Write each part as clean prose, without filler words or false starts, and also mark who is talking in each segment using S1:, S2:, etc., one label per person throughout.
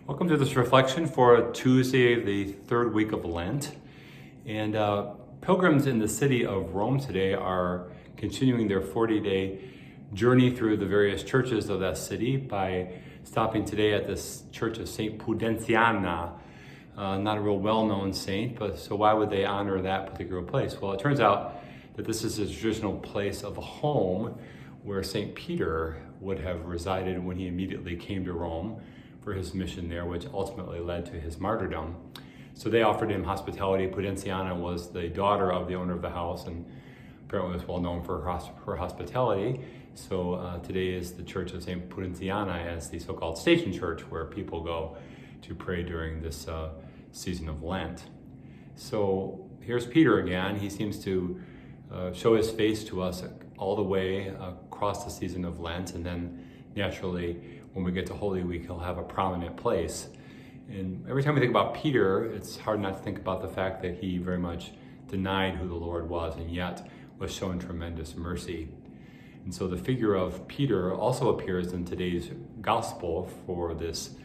S1: Welcome to this reflection for Tuesday, the third week of Lent. And pilgrims in the city of Rome today are continuing their 40-day journey through the various churches of that city by stopping today at this church of St. Pudentiana. Not a real well-known saint, but so why would they honor that particular place? Well, it turns out that this is a traditional place of a home where St. Peter would have resided when he immediately came to Rome for his mission there, which ultimately led to his martyrdom. So they offered him hospitality. Pudentiana was the daughter of the owner of the house and apparently was well known for her hospitality. So today is the Church of St. Pudentiana as the so-called station church where people go to pray during this season of Lent. So here's Peter again. He seems to show his face to us all the way across the season of Lent, and then naturally when we get to Holy Week, he'll have a prominent place. And every time we think about Peter, it's hard not to think about the fact that he very much denied who the Lord was and yet was shown tremendous mercy. And so the figure of Peter also appears in today's gospel for this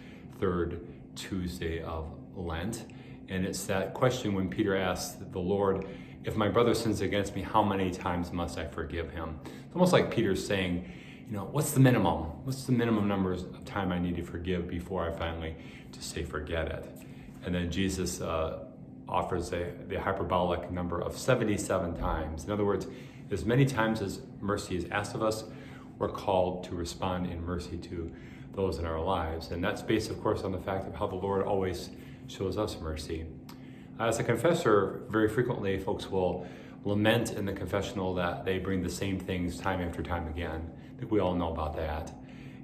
S1: third Tuesday of Lent. And it's that question when Peter asks the Lord, if my brother sins against me, how many times must I forgive him? It's almost like Peter's saying, what's the minimum? What's the minimum numbers of time I need to forgive before I finally just say forget it? And then Jesus offers the hyperbolic number of 77 times. In other words, as many times as mercy is asked of us, we're called to respond in mercy to those in our lives. And that's based, of course, on the fact of how the Lord always shows us mercy. As a confessor, very frequently folks will lament in the confessional that they bring the same things time after time again. I think we all know about that.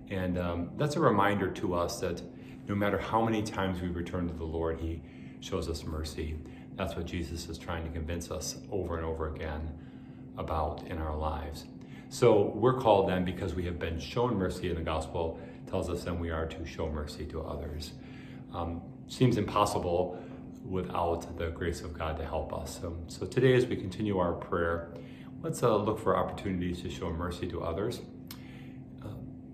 S1: And that's a reminder to us that no matter how many times we return to the Lord, he shows us mercy. That's what Jesus is trying to convince us over and over again about in our lives. So we're called then, because we have been shown mercy in the gospel, tells us then we are to show mercy to others. Seems impossible without the grace of God to help us. So today, as we continue our prayer, let's look for opportunities to show mercy to others.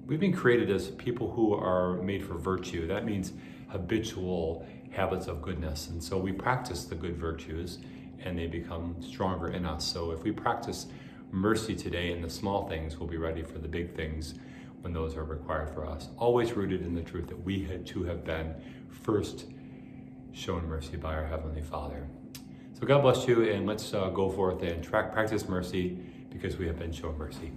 S1: We've been created as people who are made for virtue. That means habitual habits of goodness. And so we practice the good virtues and they become stronger in us. So if we practice mercy today in the small things, we'll be ready for the big things when those are required for us. Always rooted in the truth that we had to have been first shown mercy by our Heavenly Father. So God bless you, and let's go forth and practice mercy because we have been shown mercy.